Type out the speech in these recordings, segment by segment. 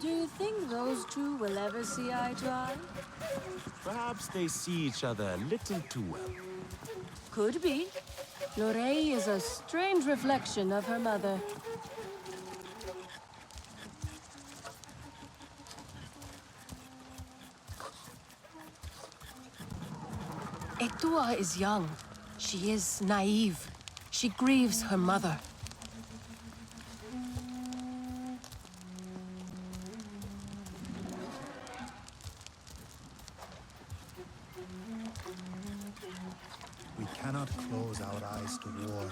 Do you think those two will ever see eye to eye? Perhaps they see each other a little too well. Could be. Lorraine is a strange reflection of her mother. Etua is young. She is naive. She grieves her mother. We cannot close our eyes to war.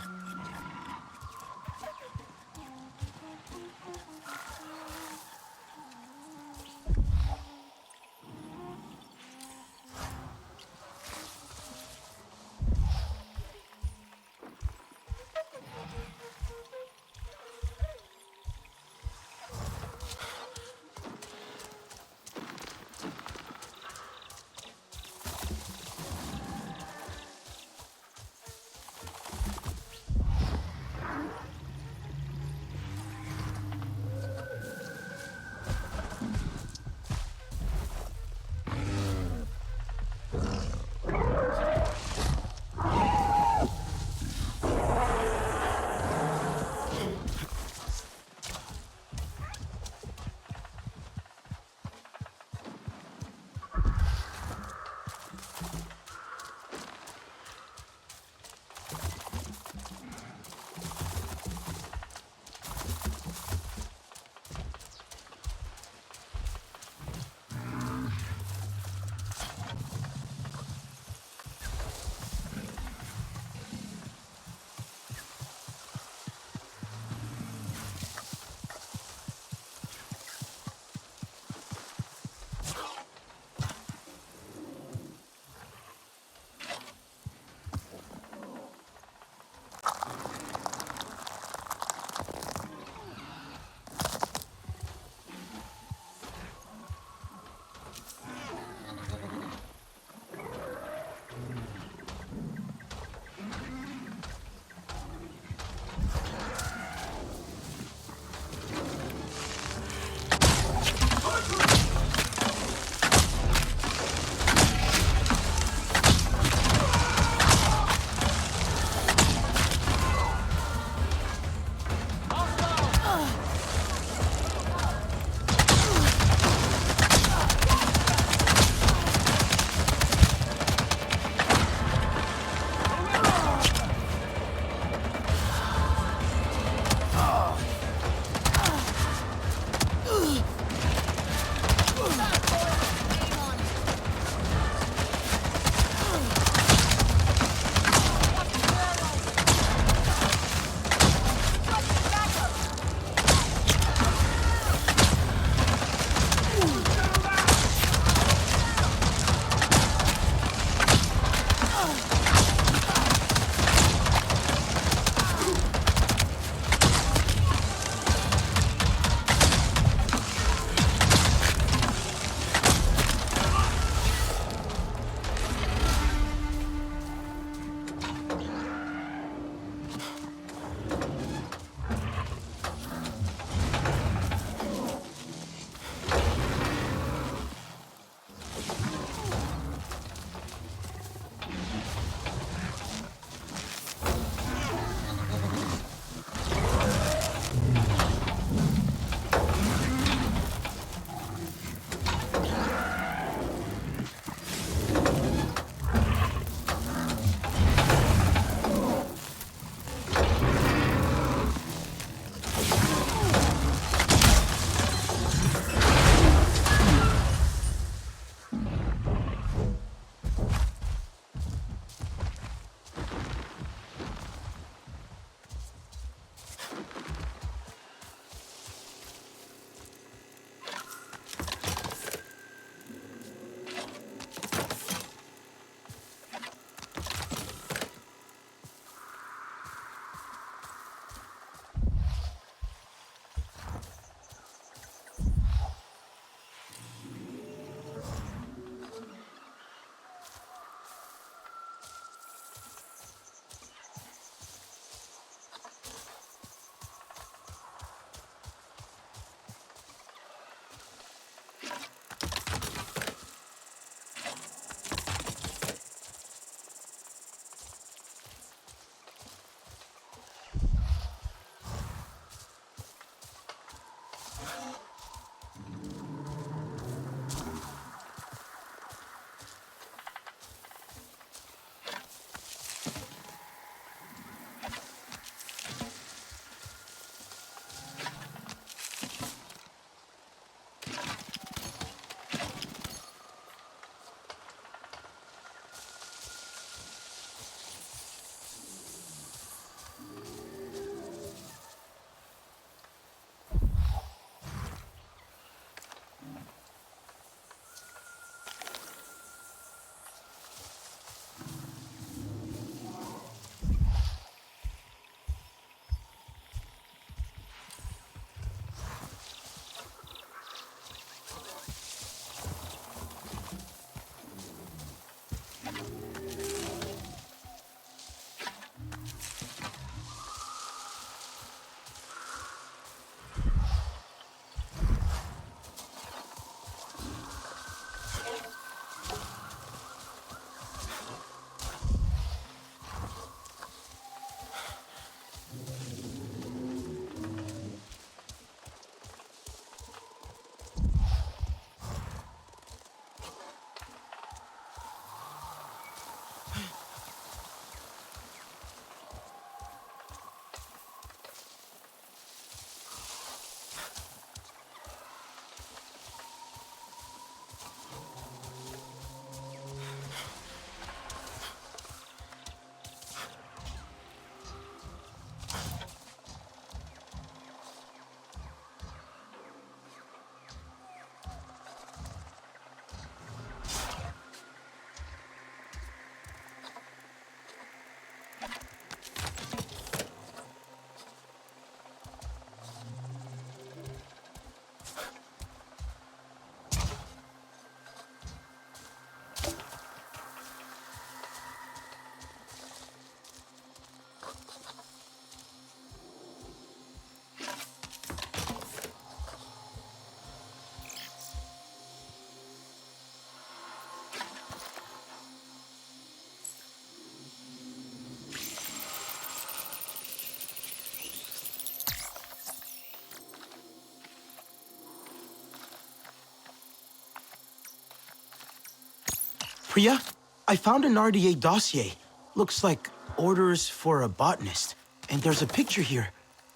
Priya, I found an RDA dossier. Looks like orders for a botanist. And there's a picture here.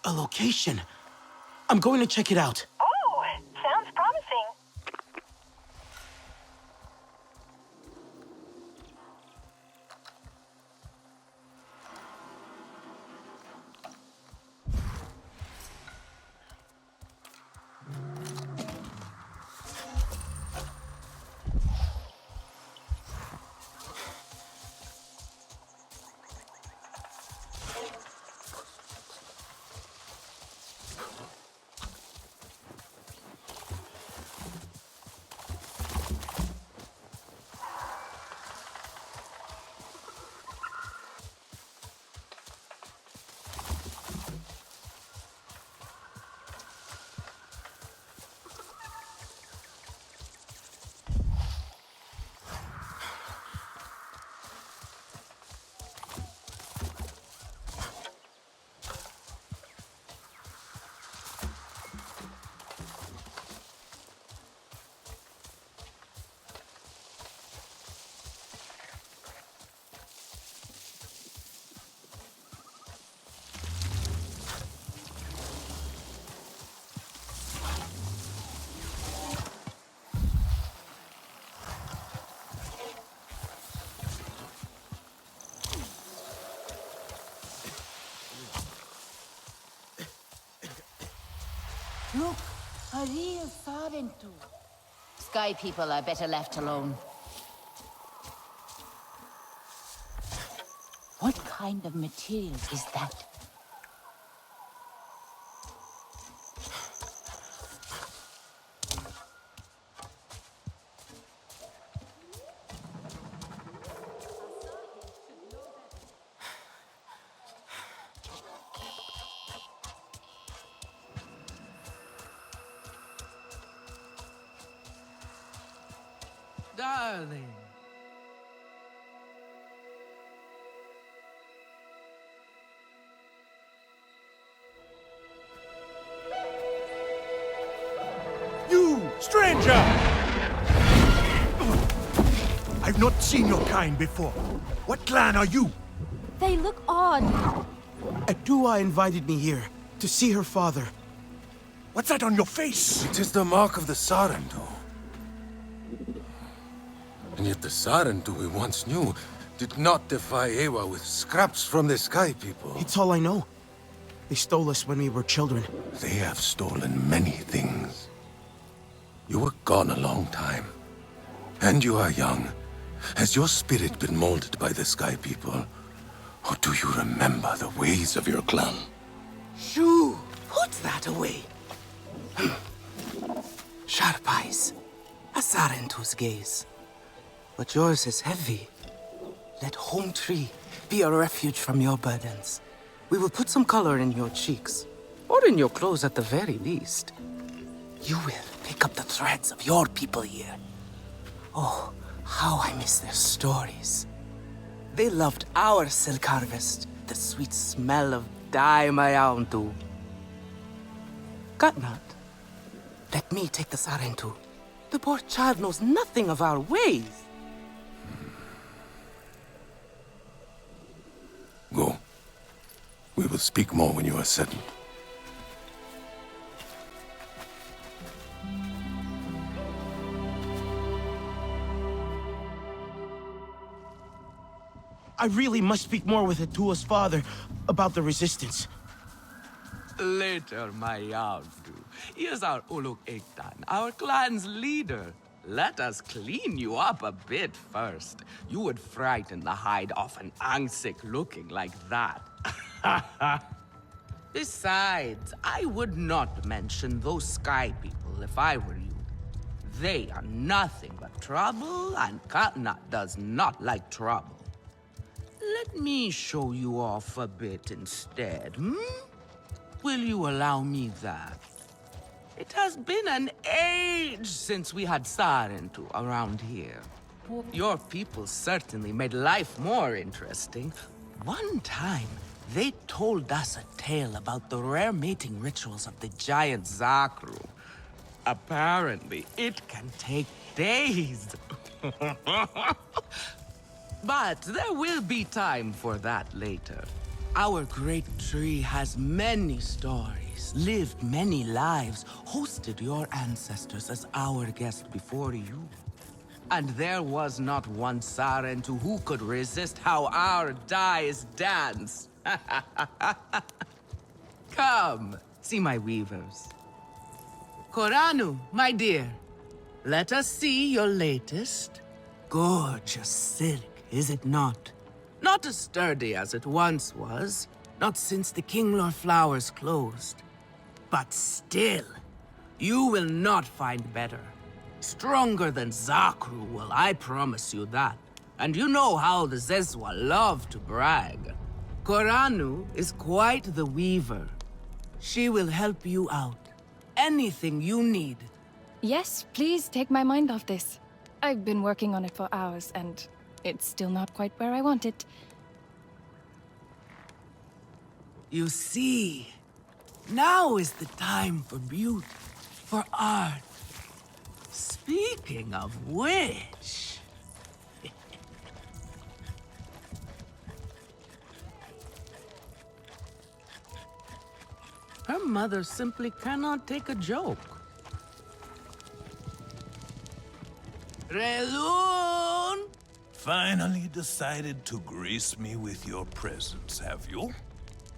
A location. I'm going to check it out. Oh, sounds promising. Look, a real Sarentu. Sky people are better left alone. What kind of material is that? Darling. You, stranger! I've not seen your kind before. What clan are you? They look odd. Adua invited me here to see her father. What's that on your face? It is the mark of the Sarentu. And yet the Sarentu we once knew did not defy Ewa with scraps from the Sky people. It's all I know. They stole us when we were children. They have stolen many things. You were gone a long time. And you are young. Has your spirit been molded by the Sky people? Or do you remember the ways of your clan? Shoo! Put that away. Sharp eyes. A Sarentu's gaze. But yours is heavy. Let home tree be a refuge from your burdens. We will put some color in your cheeks, or in your clothes at the very least. You will pick up the threads of your people here. Oh, how I miss their stories. They loved our silk harvest, the sweet smell of DIMM too. Katnat, let me take the Sarentu. The poor child knows nothing of our ways. Go. We will speak more when you are settled. I really must speak more with Atua's father about the resistance. Later, my Yavdu. Here's our Uluk Ektan, our clan's leader. Let us clean you up a bit first. You would frighten the hide off an Angsik looking like that. Besides, I would not mention those Sky people if I were you. They are nothing but trouble, and Katnat does not like trouble. Let me show you off a bit instead, hmm? Will you allow me that? It has been an age since we had Sarentu around here. Your people certainly made life more interesting. One time, they told us a tale about the rare mating rituals of the giant Zakru. Apparently, it can take days. But there will be time for that later. Our great tree has many stories, lived many lives, hosted your ancestors as our guest before you. And there was not one Sarentu who could resist how our dyes dance. Come, see my weavers. Koranu, my dear, let us see your latest. Gorgeous silk, is it not? Not as sturdy as it once was, not since the Kinglor flowers closed. But still, you will not find better. Stronger than Zakru will, I promise you that. And you know how the Zezwa love to brag. Koranu is quite the weaver. She will help you out. Anything you need. Yes, please take my mind off this. I've been working on it for hours, and it's still not quite where I want it. You see, now is the time for beauty, for art. Speaking of which... Her mother simply cannot take a joke. Relun! Finally decided to grace me with your presence, have you?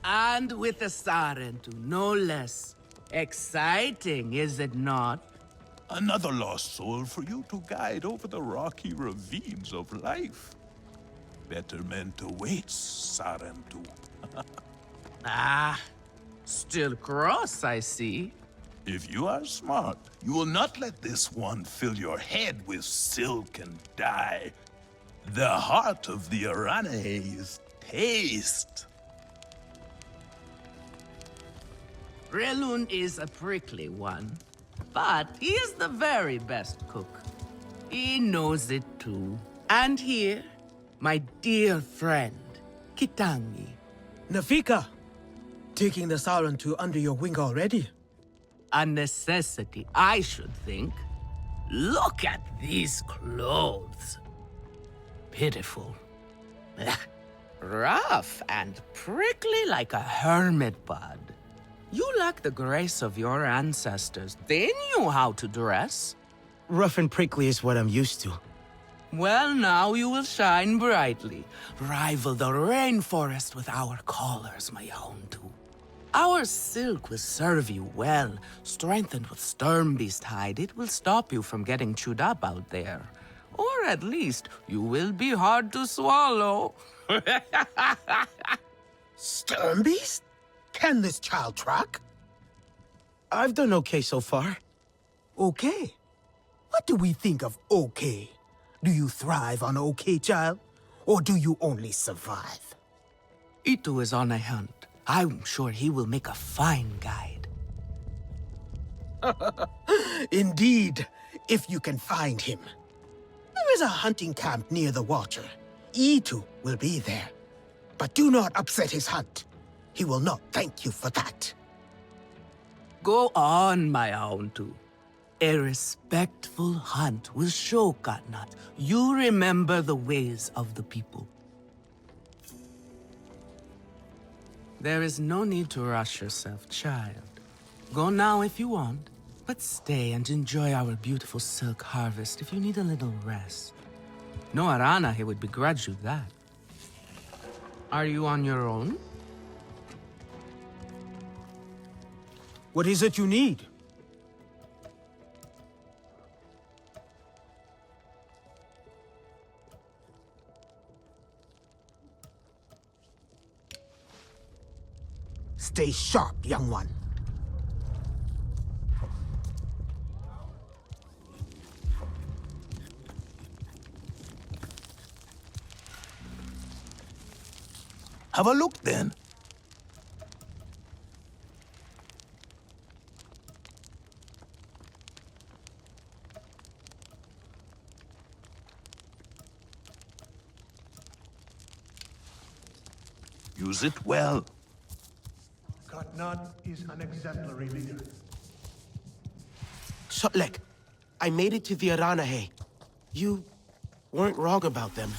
And with a Sarentu, no less. Exciting, is it not? Another lost soul for you to guide over the rocky ravines of life. Better meant awaits, Sarentu. Ah, still cross, I see. If you are smart, you will not let this one fill your head with silk and dye. The heart of the Arane is taste. Relun is a prickly one, but he is the very best cook. He knows it too. And here, my dear friend, Kitangi. Nafika, taking the Sarentu under your wing already? A necessity, I should think. Look at these clothes. Pitiful. Rough and prickly like a hermit bud. You lack the grace of your ancestors. They knew how to dress. Rough and prickly is what I'm used to. Well, now you will shine brightly. Rival the rainforest with our collars, my own too. Our silk will serve you well. Strengthened with Sturmbeast hide, it will stop you from getting chewed up out there. Or at least, you will be hard to swallow. Sturmbeast? Can this child track? I've done okay so far. Okay? What do we think of okay? Do you thrive on okay, child? Or do you only survive? Itu is on a hunt. I'm sure he will make a fine guide. Indeed, if you can find him. There is a hunting camp near the water. Itu will be there. But do not upset his hunt. He will not thank you for that. Go on, my own too. A respectful hunt will show Katnat you remember the ways of the people. There is no need to rush yourself, child. Go now if you want, but stay and enjoy our beautiful silk harvest if you need a little rest. No Arana here would begrudge you that. Are you on your own? What is it you need? Stay sharp, young one. Have a look then. Use it well. Katnat is an exemplary leader. Sotlek, I made it to the Aranahe. You weren't wrong about them.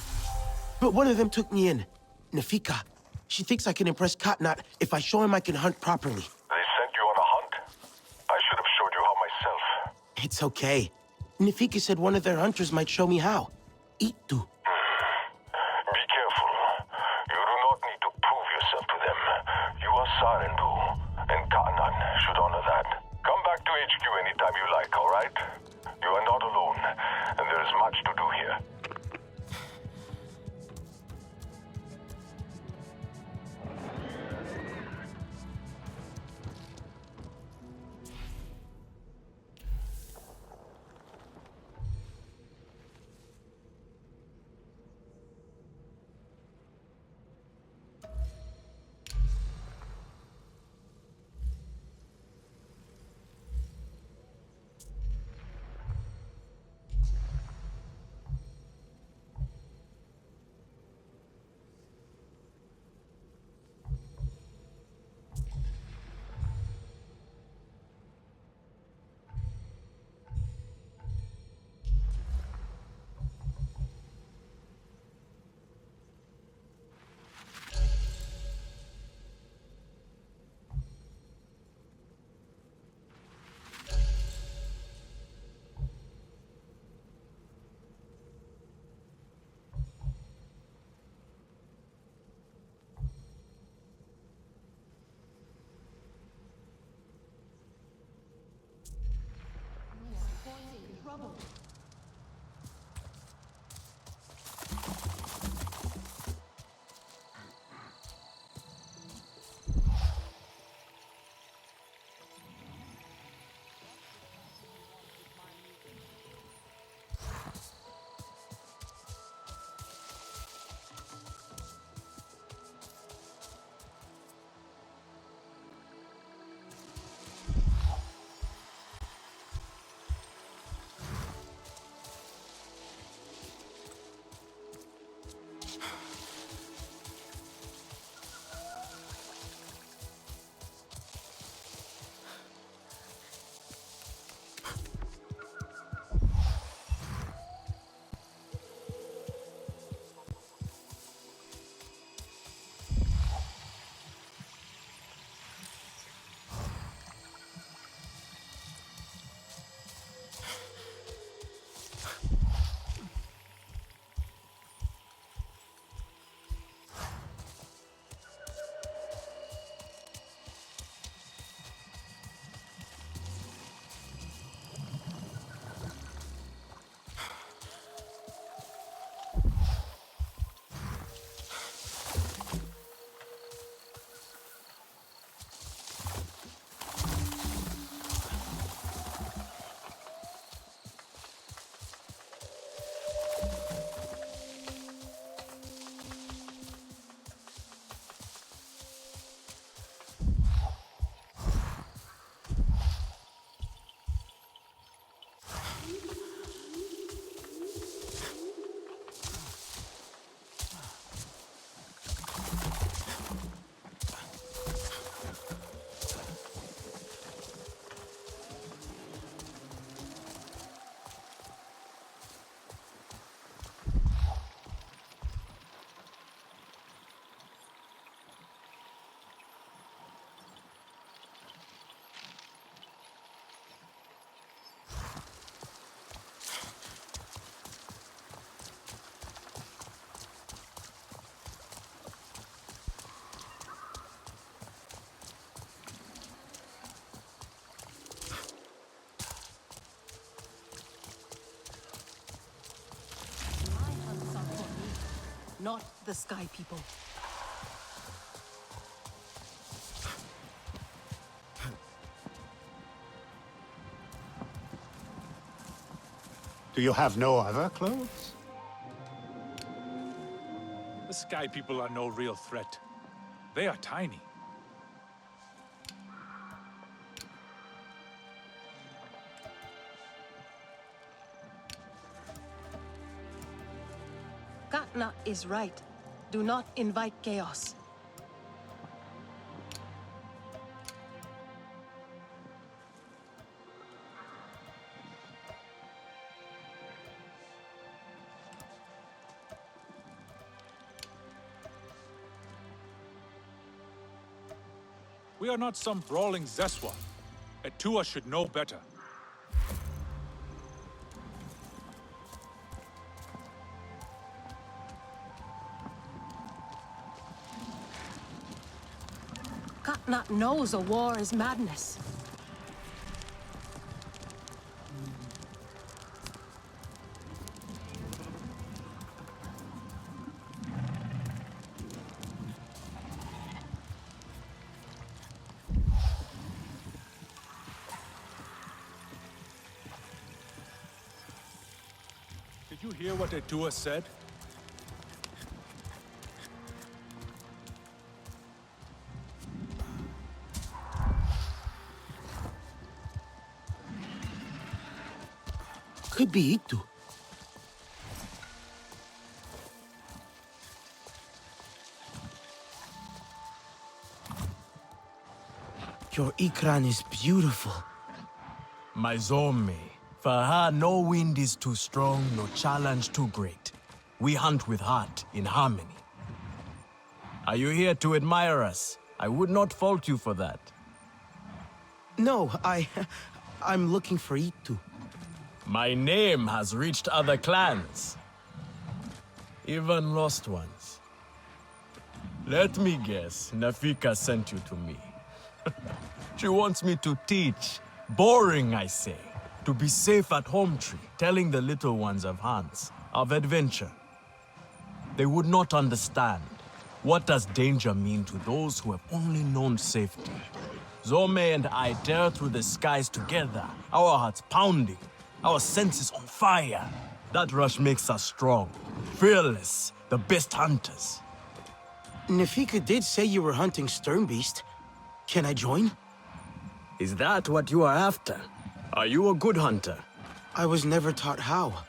But one of them took me in. Nafika. She thinks I can impress Katnat if I show him I can hunt properly. They sent you on a hunt? I should have showed you how myself. It's okay. Nafika said one of their hunters might show me how. Itu. Be careful. You do not need to prove yourself to them. You are Sarentu, and Katnat should honor that. Come back to HQ anytime you like, all right? You are not alone, and there is much to do here. Not the Sky People. Do you have no other clothes? The Sky People are no real threat. They are tiny. Katna is right. Do not invite chaos. We are not some brawling Zeswa. Etua should know better. Katnat knows a war is madness. Did you hear what Etua said? Could be Itu. Your Ikran is beautiful. My Zome, for her no wind is too strong, no challenge too great. We hunt with heart, in harmony. Are you here to admire us? I would not fault you for that. No, I'm looking for Itu. My name has reached other clans. Even lost ones. Let me guess, Nafika sent you to me. She wants me to teach. Boring, I say. To be safe at home tree, telling the little ones of Hans, of adventure. They would not understand. What does danger mean to those who have only known safety? Zome and I dare through the skies together, our hearts pounding, our senses on fire. That rush makes us strong, fearless, the best hunters. Nafika did say you were hunting Sternbeast. Can I join? Is that what you are after? Are you a good hunter? I was never taught how.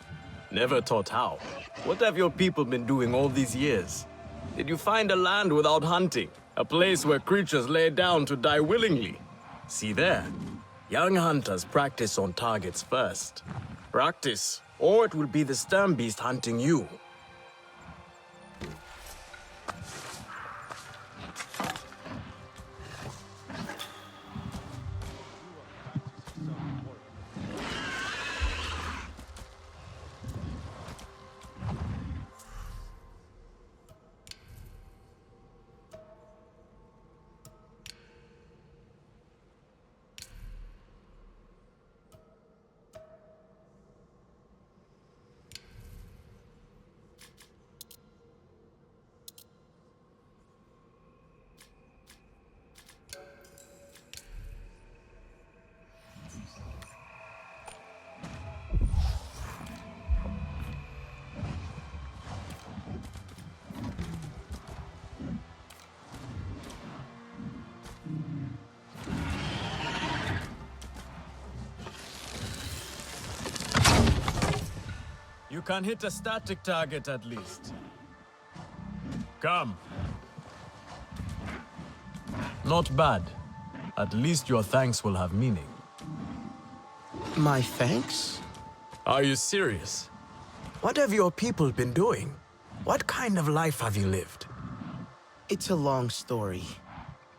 Never taught how? What have your people been doing all these years? Did you find a land without hunting? A place where creatures lay down to die willingly? See there. Young hunters practice on targets first. Practice, or it will be the Sternbeast hunting you. You can hit a static target at least. Come. Not bad. At least your thanks will have meaning. My thanks? Are you serious? What have your people been doing? What kind of life have you lived? It's a long story.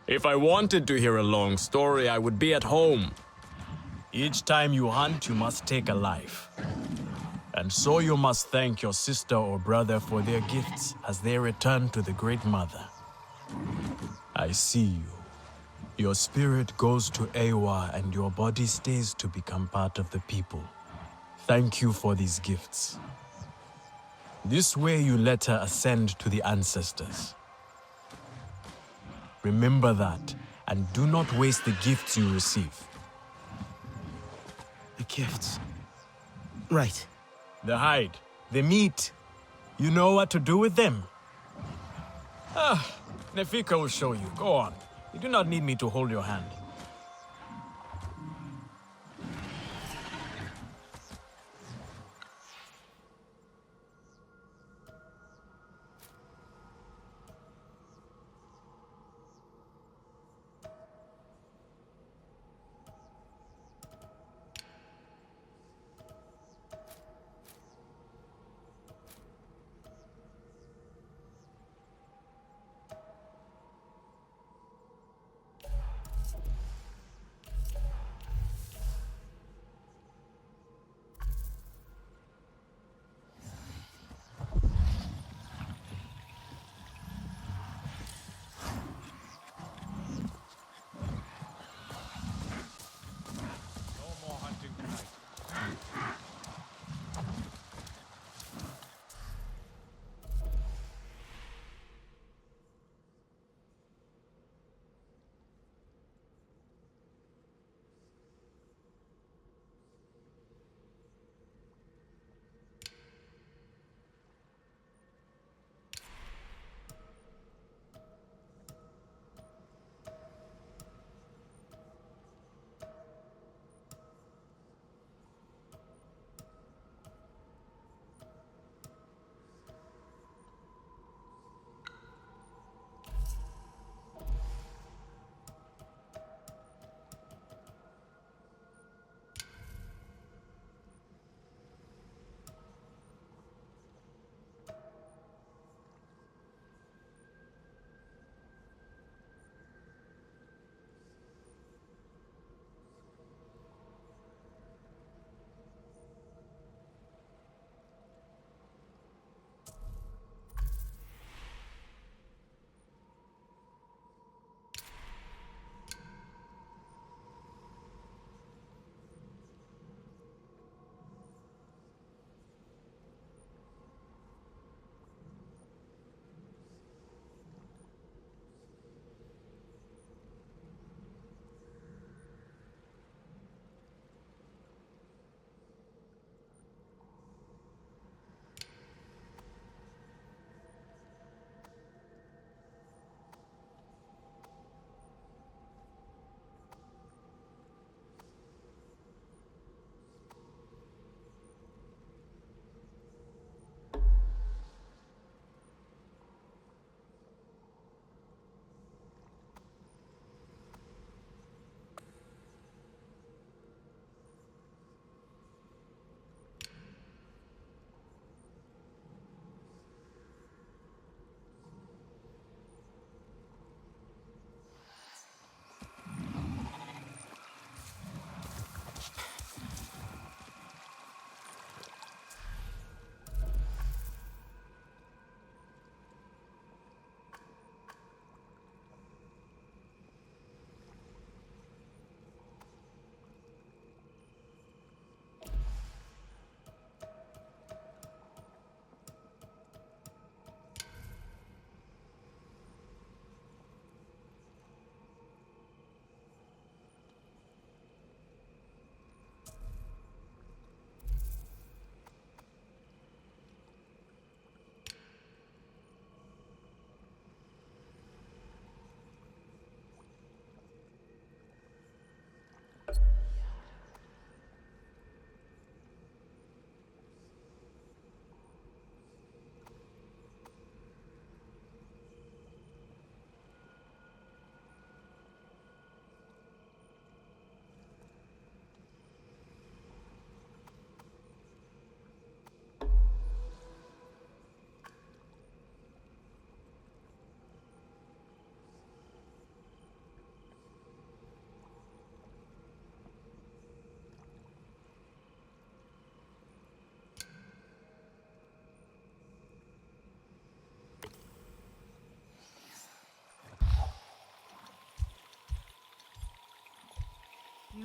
If I wanted to hear a long story, I would be at home. Each time you hunt, you must take a life. And so you must thank your sister or brother for their gifts as they return to the Great Mother. I see you. Your spirit goes to Ewa and your body stays to become part of the people. Thank you for these gifts. This way you let her ascend to the ancestors. Remember that, and do not waste the gifts you receive. The gifts. Right. The hide, the meat. You know what to do with them? Nefika will show you. Go on. You do not need me to hold your hand.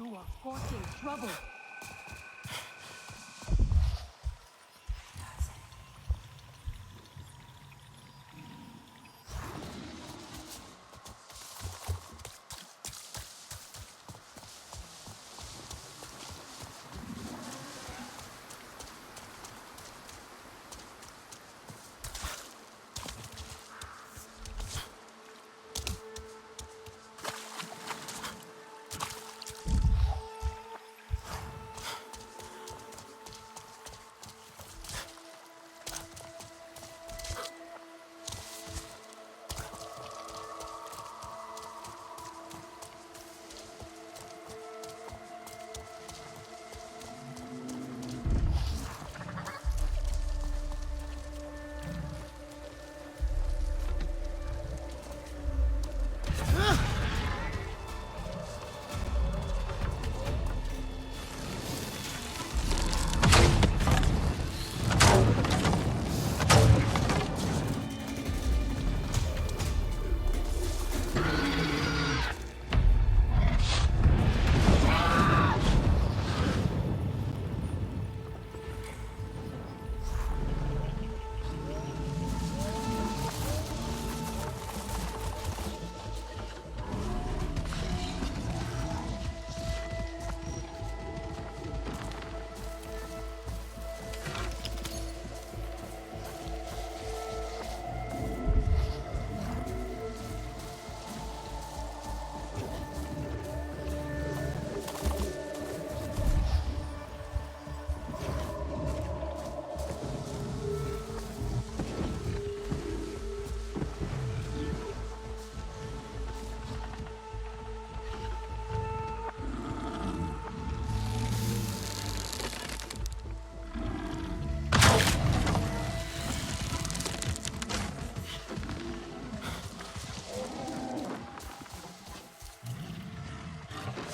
You are courting trouble.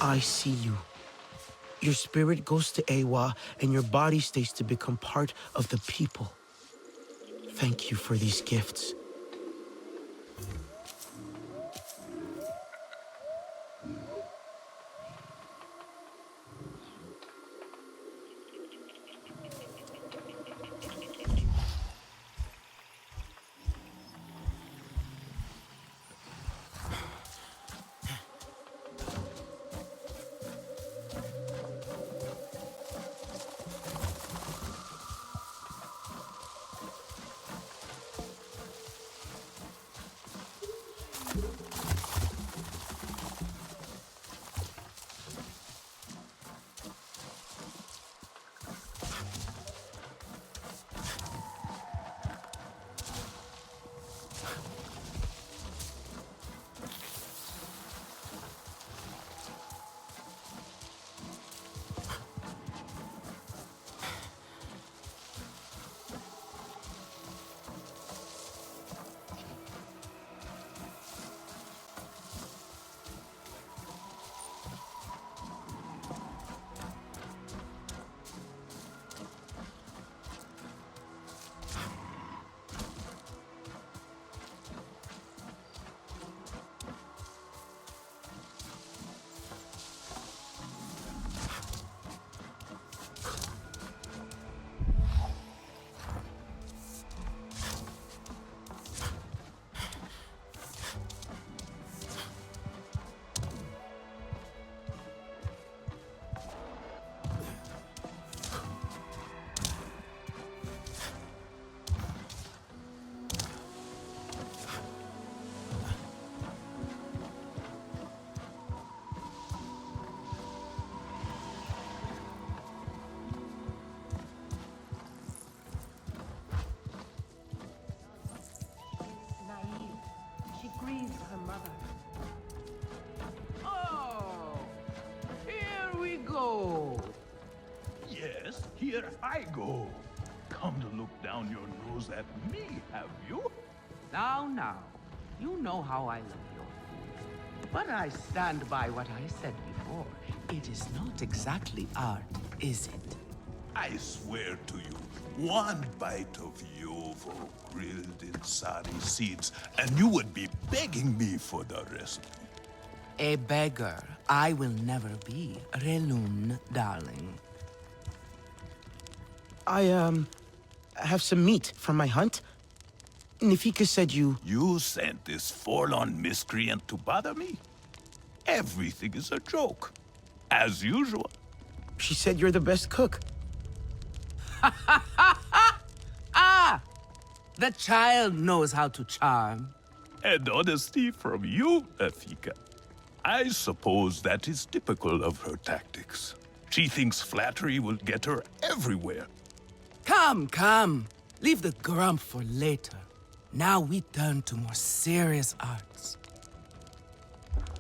I see you. Your spirit goes to Awa, and your body stays to become part of the people. Thank you for these gifts. Here I go. Come to look down your nose at me, have you? Now, you know how I love your food. But I stand by what I said before. It is not exactly art, is it? I swear to you, one bite of yovo grilled in sari seeds, and you would be begging me for the recipe. A beggar I will never be, Relun, darling. I have some meat from my hunt. Nefika said you... You sent this forlorn miscreant to bother me? Everything is a joke. As usual. She said you're the best cook. Ah! The child knows how to charm. And honesty from you, Nefika. I suppose that is typical of her tactics. She thinks flattery will get her everywhere. Come, come. Leave the grump for later. Now we turn to more serious arts.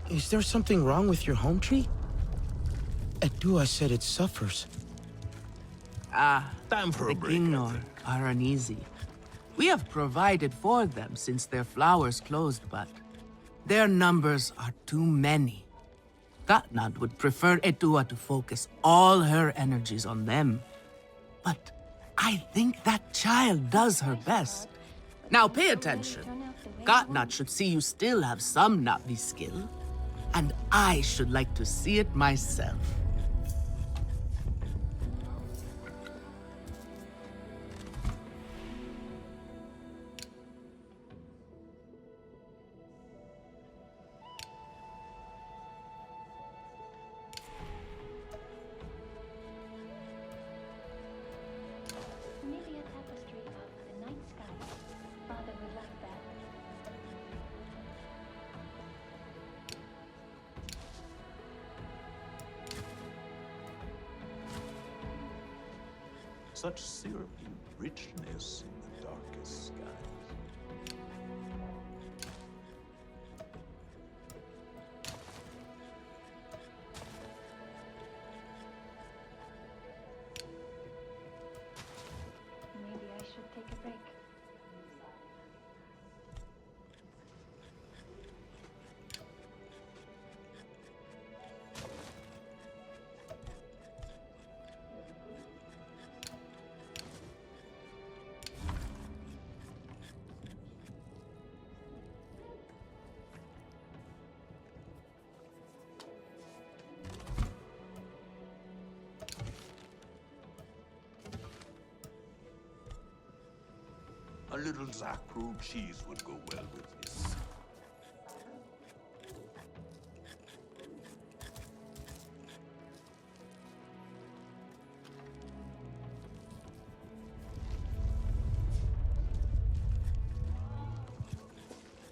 Is there something wrong with your home tree? Edua said it suffers. Time for the a break, Gingnor are uneasy. We have provided for them since their flowers closed, but their numbers are too many. Katnad would prefer Edua to focus all her energies on them. But I think that child does her best. Now pay attention. Katnad should see you still have some Navi skill, and I should like to see it myself. Maybe a tapestry of the night sky. Father would like that. Such syrupy richness in the darkest skies. Maybe I should take a break. A little Zakru cheese would go well with this.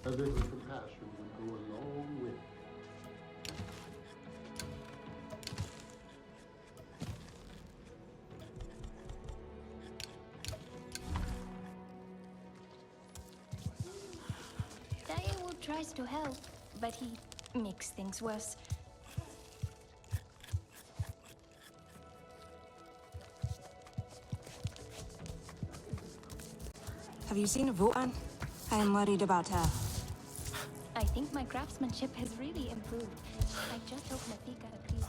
A little compassion would go a long way. Daewoo tries to help, but he makes things worse. Have you seen Vuan? I am worried about her. I think my craftsmanship has really improved. I just hope Nefika agrees.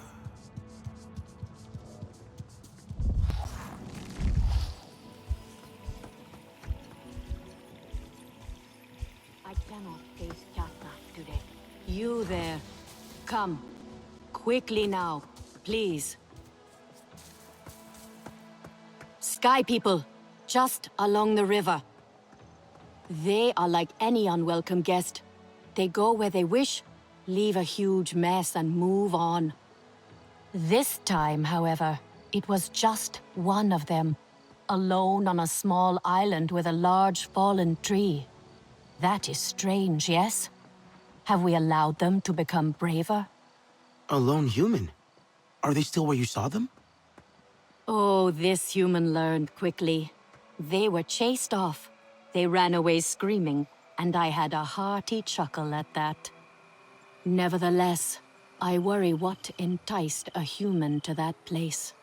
I cannot face Jatna today. You there. Come. Quickly now, please. Sky people, just along the river. They are like any unwelcome guest. They go where they wish, leave a huge mess and move on. This time, however, it was just one of them, alone on a small island with a large fallen tree. That is strange, yes? Have we allowed them to become braver? A lone human? Are they still where you saw them? Oh, this human learned quickly. They were chased off. They ran away screaming, and I had a hearty chuckle at that. Nevertheless, I worry what enticed a human to that place.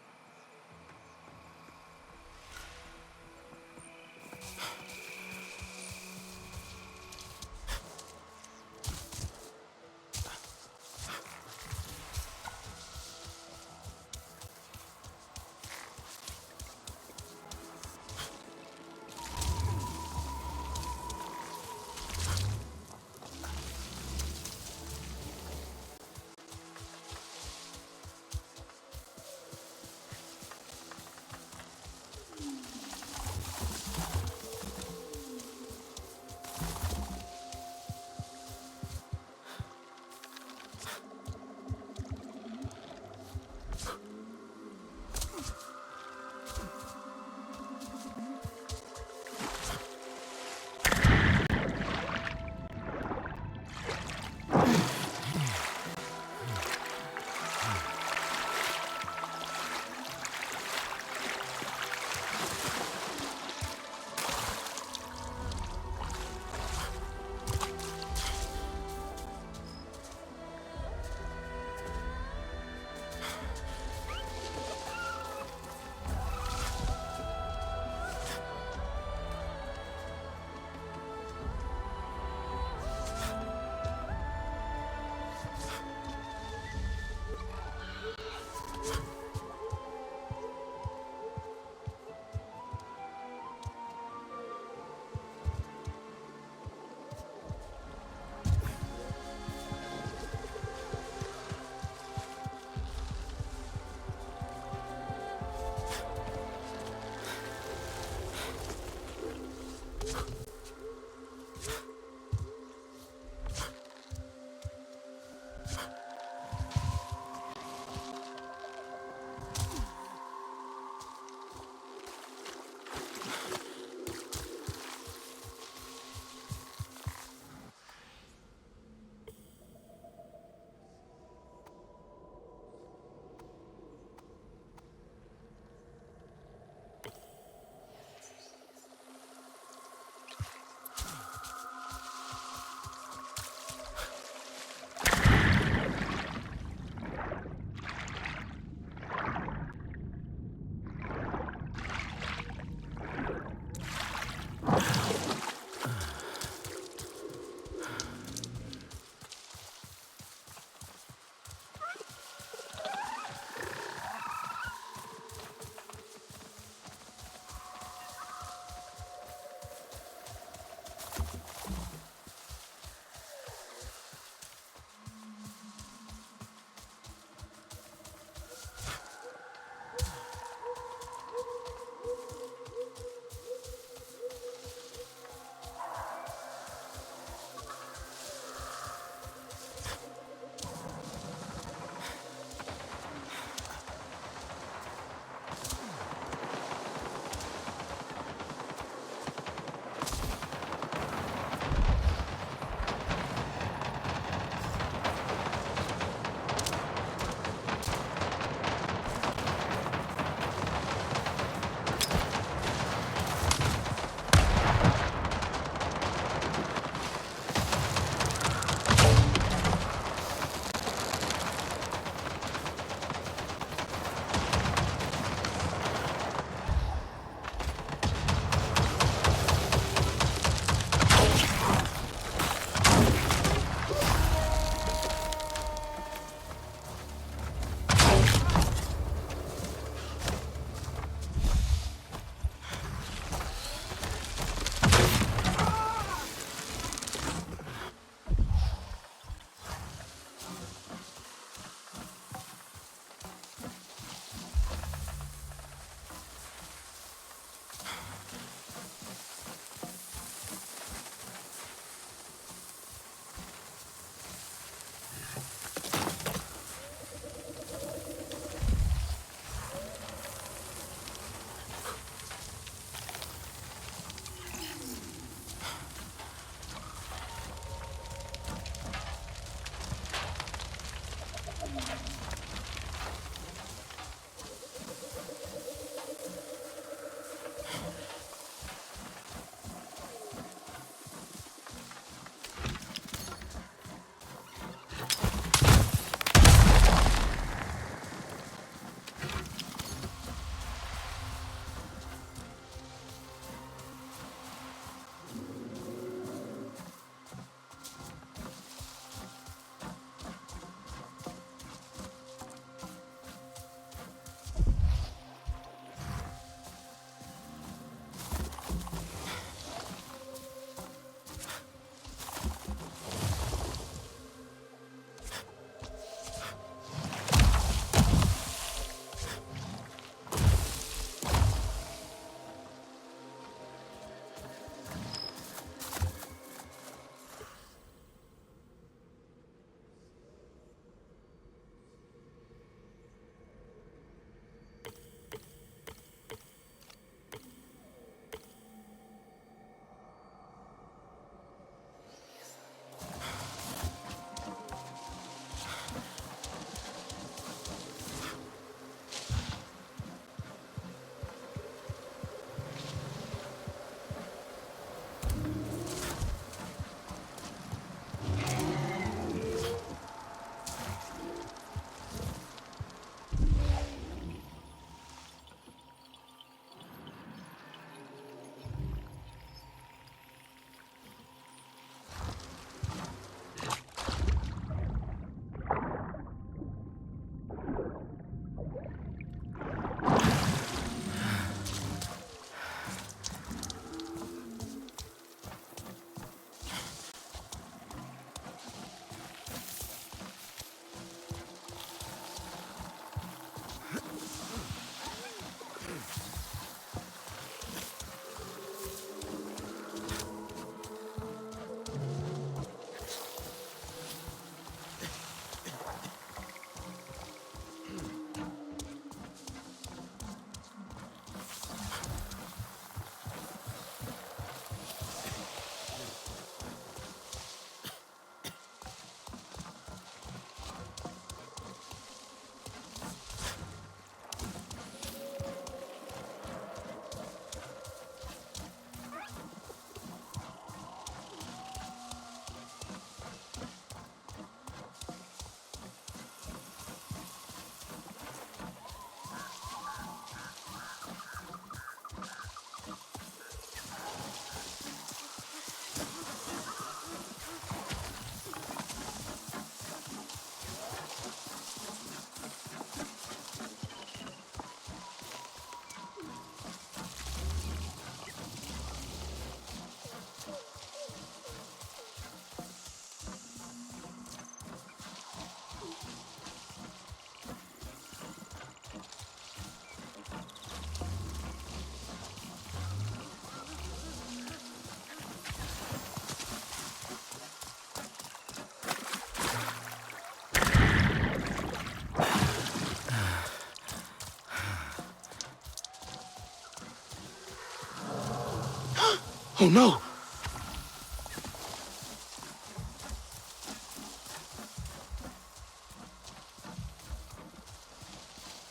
Oh no!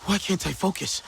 Why can't I focus?